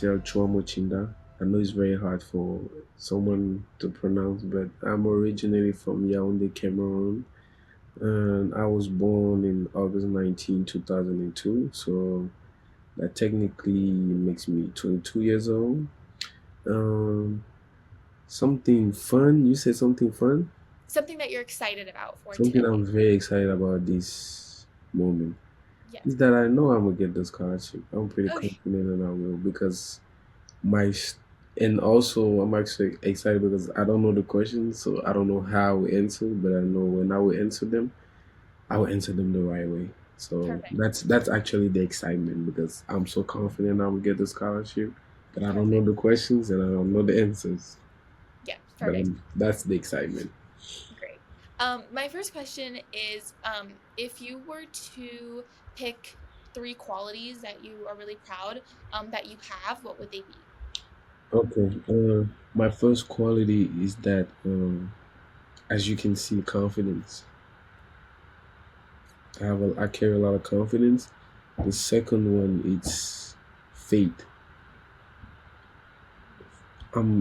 myself Chuamochinda. I know it's very hard for someone to pronounce, but I'm originally from Yaoundé, Cameroon, and I was born in August 19, 2002. So that technically makes me 22 years old. Um, Something fun. You said something fun. Something that you're excited about for Something today. I'm very excited about this moment Yes. is that I know I'm gonna get the scholarship. I'm pretty Okay. confident that I will because my s- and also I'm actually excited because I don't know the questions, so I don't know how I will answer, but I know when I will answer them, I will answer them the right way. So Perfect. that's actually the excitement because I'm so confident I will get the scholarship, but I don't know Perfect. the questions and I don't know the answers. Yeah. But Perfect. that's the excitement. Great. My first question is, if you were to pick three qualities that you are really proud that you have, what would they be? Okay. My first quality is that, as you can see, confidence. I carry a lot of confidence. The second one is faith.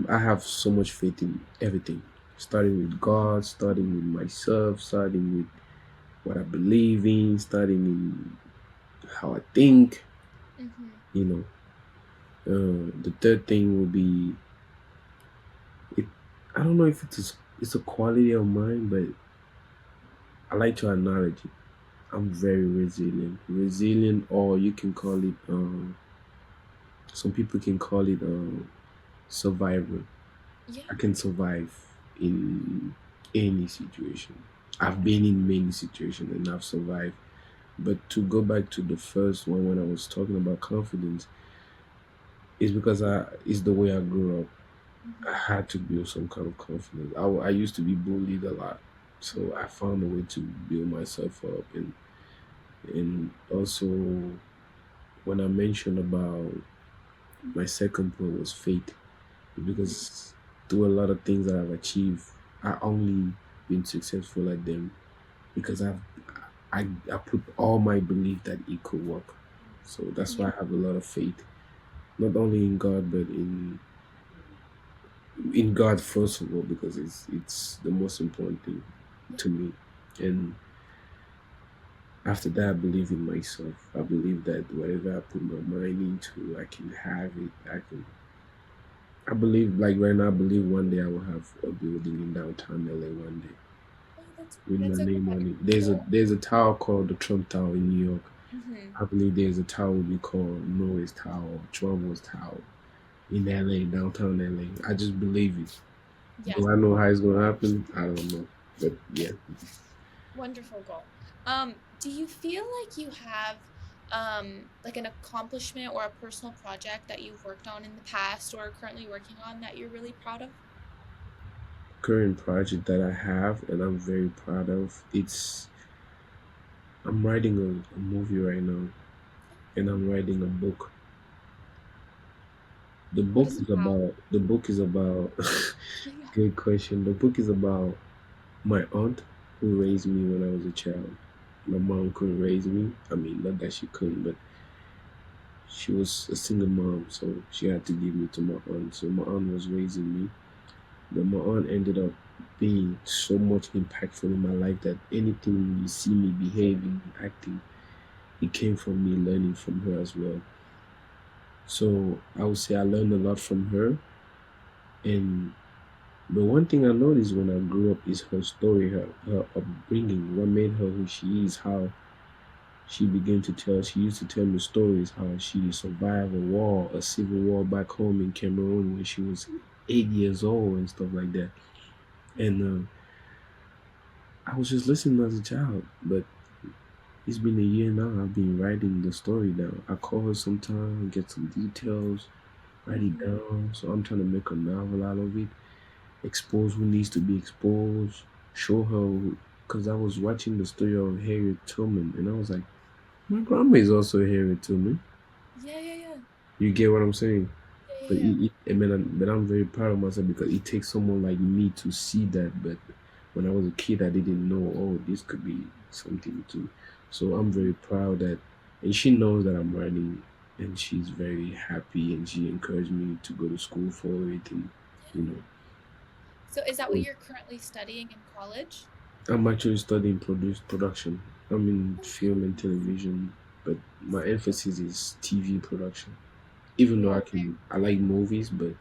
I have so much faith in everything, starting with God, starting with myself, starting with what I believe in, starting in how I think. Mm-hmm. You know, the third thing will be it. I don't know if it's a quality of mine, but I like to acknowledge it. I'm very resilient. Resilient, or you can call it. Some people can call it survivor. Yeah. I can survive in any situation. I've been in many situations and I've survived. But to go back to the first one when I was talking about confidence, is because it's the way I grew up. I Mm-hmm. had to build some kind of confidence. I used to be bullied a lot, so I found a way to build myself up. And also when I mentioned about my second point was faith, because through a lot of things that I've achieved, I only been successful at them because I put all my belief that it could work. So that's Yeah. why I have a lot of faith, not only in God but in God first of all, because it's the most important thing Yeah. to me. And after that, I believe in myself. I believe that whatever I put my mind into, I can have it. I believe, like right now, I believe one day I will have a building in downtown LA one day Oh, with my that's a name on it. wonderful goal. There's a tower called the Trump Tower in New York. Mm-hmm. I believe there's a tower we call Noah's Tower or Trumbo's Tower in LA, downtown LA. I just believe it. Yeah. Do I know how it's gonna happen? I don't know. But yeah. Wonderful goal. Do you feel like you have like an accomplishment or a personal project that you've worked on in the past or are currently working on that you're really proud of? Current project that I have and I'm very proud of. I'm writing a movie right now and I'm writing a book. What is it about? The book is about Yeah. good question. The book is about my aunt who raised me when I was a child. My mom couldn't raise me. I mean, not that she couldn't, but she was a single mom, so she had to give me to my aunt. So my aunt was raising me. But my aunt ended up being so much impactful in my life that anything you see me behaving, acting, it came from me learning from her as well. So I would say I learned a lot from her. And but one thing I noticed when I grew up is her story, her upbringing, what made her who she is, how she began to tell. She used to tell me stories how she survived a civil war back home in Cameroon when she was 8 years old and stuff like that. And I was just listening as a child, but it's been a year now. I've been writing the story down. I call her sometime, get some details, write it Hmm. down. So I'm trying to make a novel out of it, expose who needs to be exposed, show her. Because I was watching the story of Harriet Tubman, and I was like, my grandma is also Harriet Tubman. Yeah, yeah, yeah. You get what I'm saying? Yeah, But yeah, yeah. but I'm very proud of myself because it takes someone like me to see that. But when I was a kid, I didn't know. Oh, this could be something too. So I'm Mhm. very proud that, and she knows that I'm writing. and she's very happy, and she encouraged me to go to school for it, and you Yeah. know. So is that what So you're currently studying in college? I'm actually studying production. I'm in Oh, film and nice. television, but my emphasis is TV production. Even though Cool. I like movies, but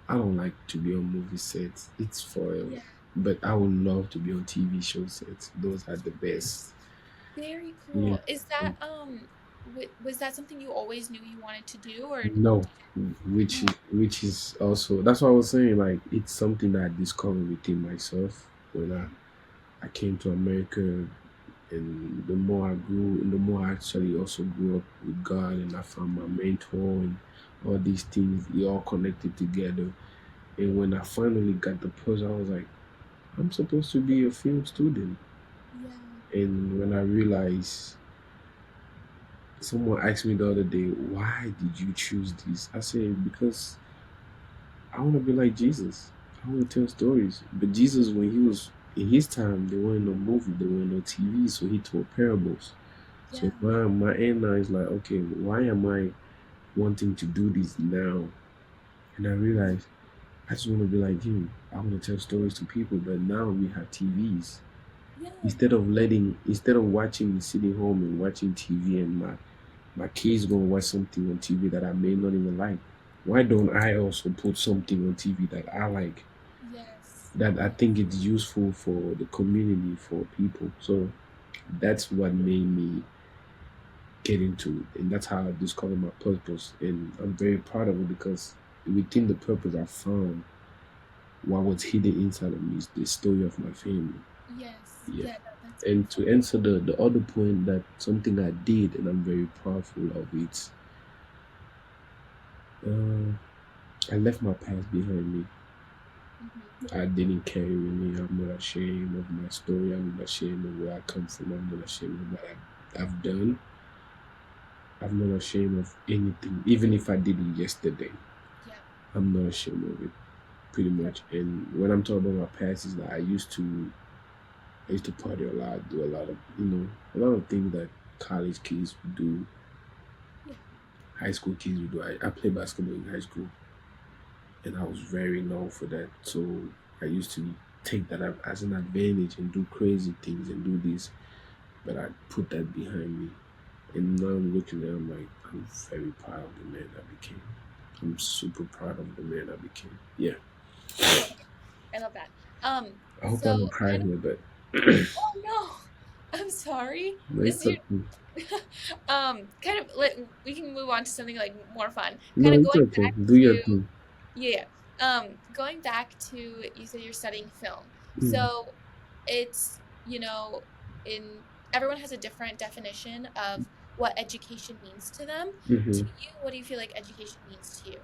I don't like to be on movie sets. It's for, Yeah. but I would love to be on TV show sets. Those are the best. Very Yeah. cool. Is that was that something you always knew you wanted to do, or No, no? which is also, that's what I was saying. Like, it's something that I discovered within myself when I came to America, and the more I grew, and the more I actually also grew up with God, and I found my mentor, and all these things, they all connected together. And when I finally got the puzzle, I was like, I'm supposed to be a film student. Yeah. And when I realized, someone asked me the other day, why did you choose this? I said, because I want to be like Jesus. I want to tell stories. But Jesus, when he was in his time, there weren't no movie, there weren't no TV, so he told parables. So Yeah. my end now is like, okay, why am I wanting to do this now? And I realized I just want to be like him. I want to tell stories to people, but now we have TVs. Yeah. Instead of watching, sitting home and watching TV, and my kids gonna watch something on TV that I may not even like. Why don't I also put something on TV that I like, Yes. that I Yes. think it's useful for the community, for people? So that's what made me get into it, and that's how I discovered my purpose. And I'm very proud of it, because within the purpose I found, what was hidden inside of me is the story of my family. Yes. Yeah. Yeah. That's And beautiful. to answer the other point, that something I did and I'm very proudful of it, uh, I left my past behind me. Hmm. I didn't carry with me. I'm not ashamed of my story. I'm not ashamed of where I come from. I'm not ashamed of what I've done. I'm not ashamed of anything, even if I did it yesterday. Yeah. I'm not ashamed of it, pretty much. And when I'm talking about my past, is that I used to party a lot, do a lot of, a lot of things that college kids would do, Yeah. high school kids would do. I played basketball in high school, and I was very known for that. So I used to take that as an advantage and do crazy things and do this, but I put that behind me. And now I'm looking at it, I'm like, I'm very proud of the man I became. I'm super proud of the man I became. Yeah. I love it. I love that. I hope I So don't cry kind of. here, but Oh no. I'm sorry. no, Is it's your okay. kind of let we can move on to something like more fun. No, Kind of it's going okay. back Do your to thing. yeah. Going back to you said you're studying film. Mm. So it's, in everyone has a different definition of what education means to them. To Hmm. you, what do you feel like education means to you?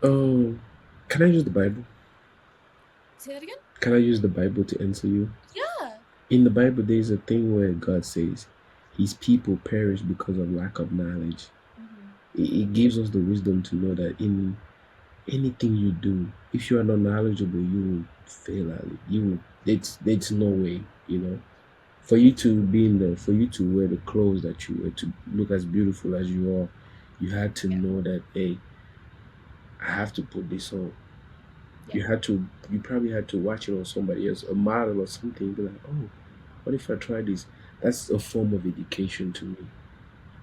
Um, can I use the Bible? Say that again? Can I use the Bible to answer you? Yeah. In the Bible, there's a thing where God says, His people perish because of lack of knowledge. Hmm. It gives us the wisdom to know that in anything you do, if you are not knowledgeable, you will fail at it. You will, it's no way, For you to be in the, for you to wear the clothes that you wear, to look as beautiful as you are, you had to Yeah. know that, hey, I have to put this on. Yeah. You probably had to watch it on somebody else, a model or something. Be like, oh, what if I try this? That's a form of education to me.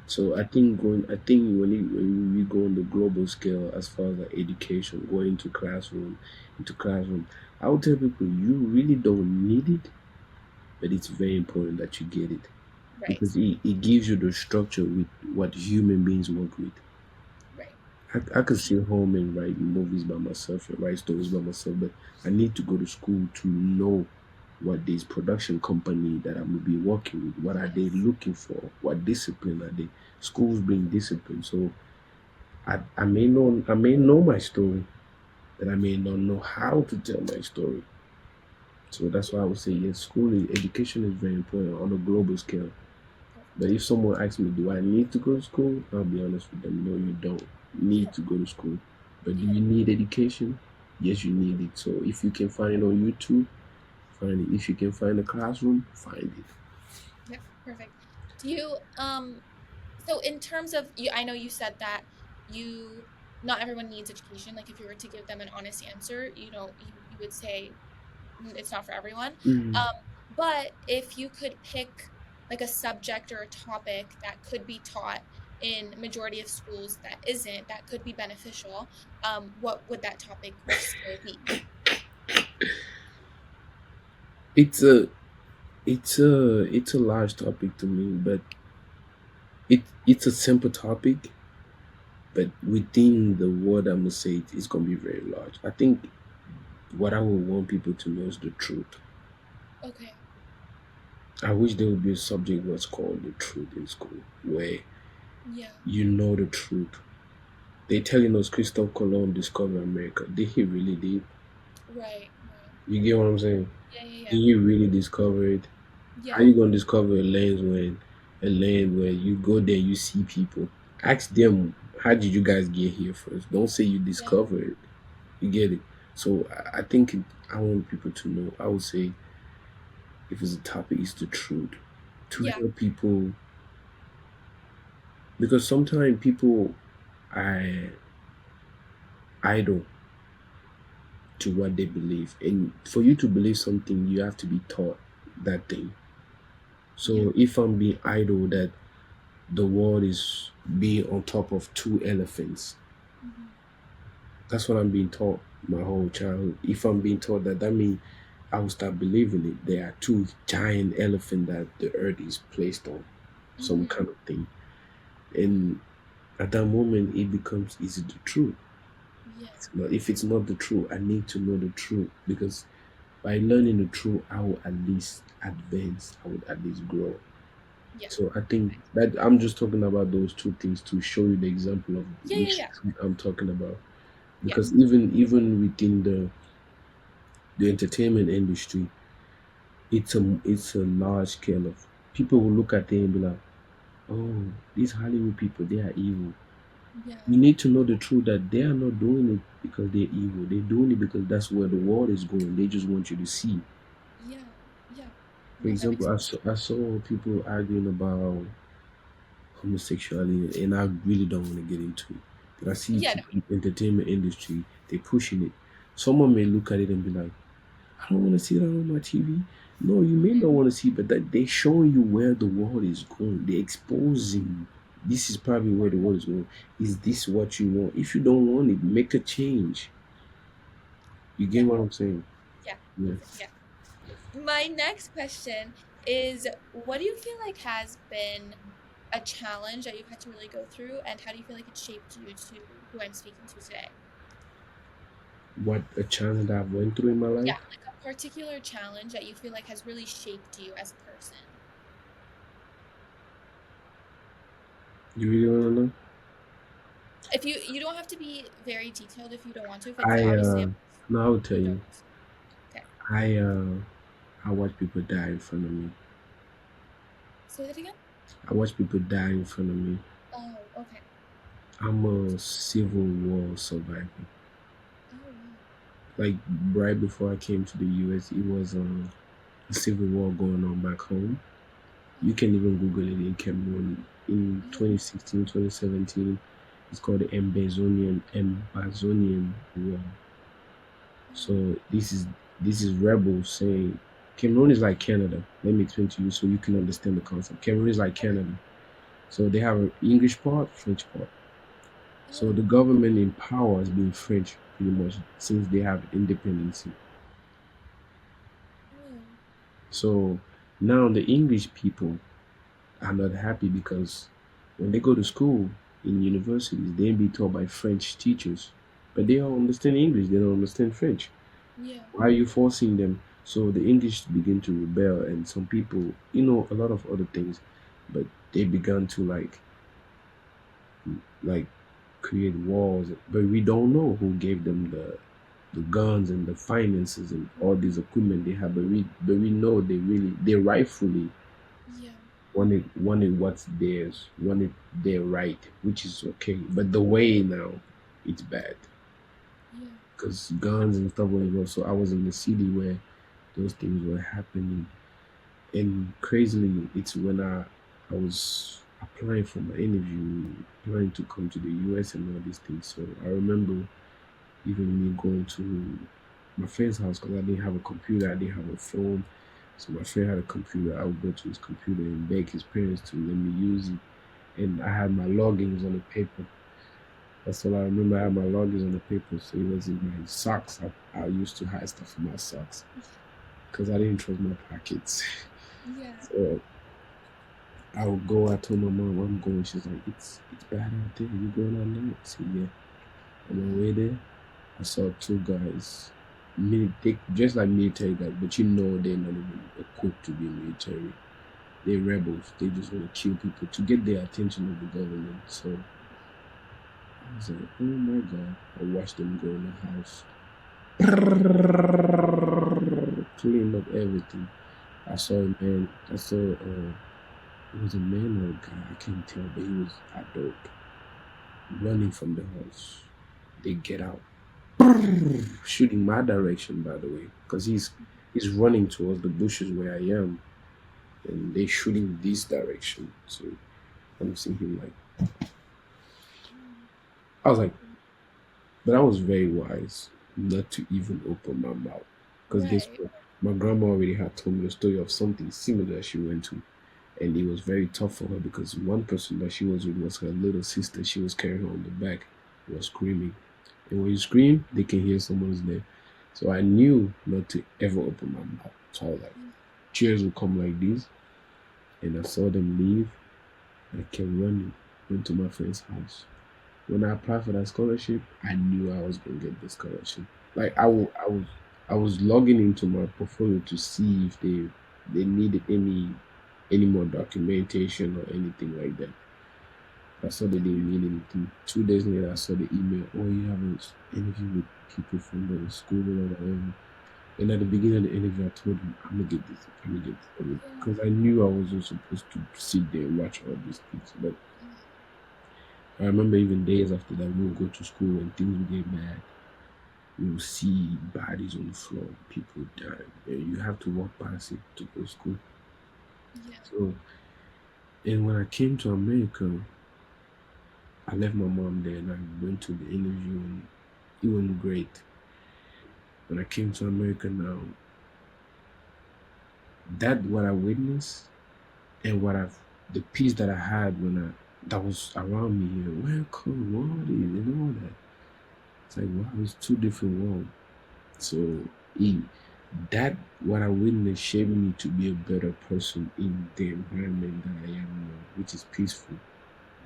So Yeah. I think when we go on the global scale, as far as like education, going into classroom, I would tell people, you really don't need it, but it's very important that you get it, Right. because it gives you the structure with what human beings work with. Right. I could sit home and write movies by myself and write stories by myself, but I need to go to school to know what this production company that I'm gonna be working with, what are they Yes. looking for, what discipline are they. Schools bring discipline, so I may know my story, but I may not know how to tell my story. So that's why I would say yes, education is very important on a global scale. Perfect. But if someone asks me, do I need to go to school? I'll be honest with them. No, you don't Yeah. need to go to school. But do Yeah. you need education? Yes, you need it. So if you can find it on YouTube, find it. If you can find a classroom, find it. Yep, perfect. Do you so in terms of you, I know you said that you not everyone needs education. Like if you were to give them an honest answer, you would say it's not for everyone. Mm. Um, but if you could pick like a subject or a topic that could be taught in majority of schools that isn't, that could be beneficial, what would that topic or skill be? It's a it's a large topic to me, but it's a simple topic, but within the word I'm gonna say it's gonna be very large. I think what I would want people to know is the truth. Okay. I wish there would be a subject what's called the truth in school, where Yeah. you know the truth. They telling us Christopher Columbus discovered America. Did he really did? Right. Right. You get what I'm saying? Yeah. Yeah. Did Yeah. he really discover it? How Yeah. you gonna discover a land where you go there you see people? Ask them how did you guys get here first? Don't say you Yeah. discover it. You get it? So I think I want people to know. I would say if it's a topic, it's the truth to Yeah. help people because sometimes people are idle to what they believe, and for you to believe something, you have to be taught that thing. Yeah. So if I'm being idle that the world is being on top of two elephants. Hmm. That's what I'm being taught my whole childhood. If I'm being taught that, that means I will start believing it. There are two giant elephants that the earth is placed on, some Hmm. kind of thing. And at that moment, it becomes is it the truth? Yeah. If it's not the truth, I need to know the truth because by learning the truth, I will at least advance. I would at least grow. Yeah. So I think that I'm just talking about those two things to show you the example of Yeah. Yeah. which Yeah. truth I'm talking about. Yeah. Because even within the entertainment industry, it's a large scale of people will look at it and be like, oh, these Hollywood people they are evil. Yeah. You need to know the truth that they are not doing it because they're evil. They're doing it because that's where the world is going. They just want you to see. Yeah. Yeah. For No, that makes example, sense. I saw people arguing about homosexuality, and I really don't want to get into it. But I see Yeah. No. people in the entertainment industry, they're pushing it. Someone may look at it and be like, I don't want to see that on my TV. No, you may not Mhm. want to see, but that they're showing you where the world is going. They're exposing. This is probably where the world is going. Is this what you want? If you don't want it, make a change. You get Yeah. what I'm saying? Yeah. Yeah. Perfect. Yeah. My next question is, what do you feel like has been a challenge that you've had to really go through, and how do you feel like it shaped you to who I'm speaking to today? What a challenge that I've went through in my Yeah, life. like a particular challenge that you feel like has really shaped you as a person. You really want to know? If you don't have to be very detailed if you don't want to, if it's I obviously a no, I will tell either of you. those. Okay. I uh I watch people die in front of me. Say that again? I watch people die in front of me. Oh, okay. I'm a Civil War survivor. Oh, wow. Like right before I came to the US, it was a civil war going on back home. You Oh, can even Google it in Cameroon in yeah. 2016, 2017. It's called the Ambazonian War. Oh, So this is rebels saying Cameroon is like Canada. Let me explain to you so you can understand the concept. Cameroon is like okay. Canada. So they have an English part, French part. So Oh, the government in power has been French pretty much since they have independence. oh, So now the English people are not happy because when they go to school in universities, they be taught by French teachers, but they don't understand English. They don't understand French. yeah. Why are you forcing them? So the English begin to rebel, and some people, a lot of other things, but they began to like create wars. But we don't know who gave them the guns and the finances and all this equipment they have. But we know they rightfully Yeah. wanted what's theirs, wanted their right, which is okay. But the way now, it's bad Yeah. because guns and stuff were involved. So I was in the city where those things were happening. And crazily, it's when I was applying for my interview, planning to come to the US and all these things. So I remember even me going to my friend's house because I didn't have a computer, I didn't have a phone. So my friend had a computer. I would go to his computer and beg his parents to let me use it. And I had my logins on the paper. That's all I remember. I had my logins on the paper, so it was in my socks. I used to hide stuff in my socks because I didn't trust my pockets. Yeah. So I would go. I told my mom I'm going. She's like, "It's bad out there. You going out now?" I said, "Yeah." On my way there, I saw two guys, they just like military guys, but they're not even equipped to be military. They're rebels. They just want to kill people to get the attention of the government. So I was like, oh my God. I watched them go in the house, clean up everything. I saw a man. It was a man or a guy. I can't tell, but he was adult, running from the house. They get out, shooting my direction, by the way, because he's running towards the bushes where I am, and they shooting this direction. So I'm seeing him like, I was like, but I was very wise not to even open my mouth, because guess Right. what? My grandma already had told me the story of something similar she went to, and it was very tough for her because one person that she was with was her little sister. She was carrying her on the back, was screaming, and when you scream, they can hear someone's there. So I knew not to ever open my mouth. So I was like, cheers would come like this, and I saw them leave. I kept running, went to my friend's house. When I applied for that scholarship, I knew I was gonna get the scholarship. Like I was logging into my portfolio to see if they needed any more documentation or anything like that. I saw that they need anything. 2 days later, I saw the email. Oh, you have an interview with people from the school or whatever. And at the beginning of the interview, I told him, I'm gonna get this. I'm gonna get this. Because I knew I wasn't supposed to sit there and watch all these things. But I remember even days after that, we would go to school and things would get bad. We would see bodies on the floor, people dying. And you have to walk past it to go to school. Yeah. So, and when I came to America, I left my mom there and I went to the interview and it went great. When I came to America now, that what I witnessed and the peace that I had when that was around me here, welcome, all these and all that. It's like wow, it's two different worlds. So that what I witnessed shaped me to be a better person in the environment that I am now, which is peaceful.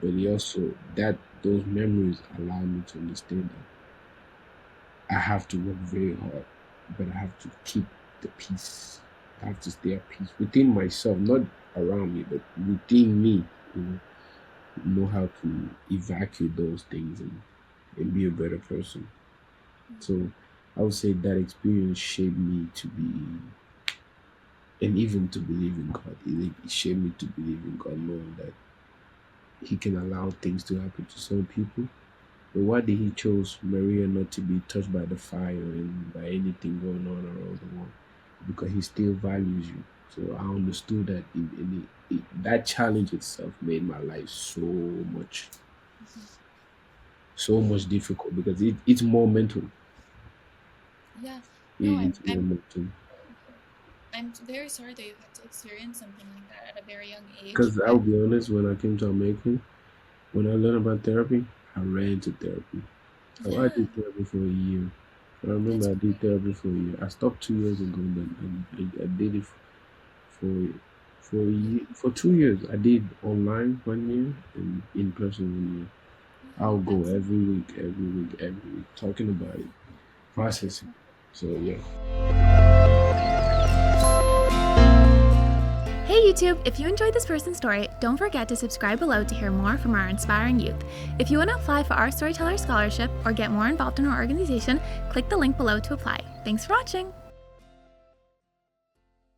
But it also that those memories allow me to understand that I have to work very hard, but I have to keep the peace. I have to stay at peace within myself, not around me, but within me. Know how to evacuate those things and be a better person. So I would say that experience shaped me to be, and even to believe in God. It shaped me to believe in God, knowing that He can allow things to happen to some people. But why did He chose Maria not to be touched by the fire and by anything going on around the world? Because He still values you. So I understood that that challenge itself made my life so much difficult because it's more mental. Yeah. No, It's more mental. I'm very sorry that you had to experience something like that at a very young age, Because I'll but be honest, when I came to America, when I learned about therapy, I ran to therapy. I yeah, did therapy for a year. I remember that's I did great. therapy for a year. I stopped 2 years ago, but I did it for a Yeah, year, for 2 years. I did online 1 year and in person 1 year. I'll go that's every week, talking about it, processing. So yeah. Hey YouTube, if you enjoyed this person's story, don't forget to subscribe below to hear more from our inspiring youth. If you want to apply for our Storyteller Scholarship or get more involved in our organization, click the link below to apply. Thanks for watching!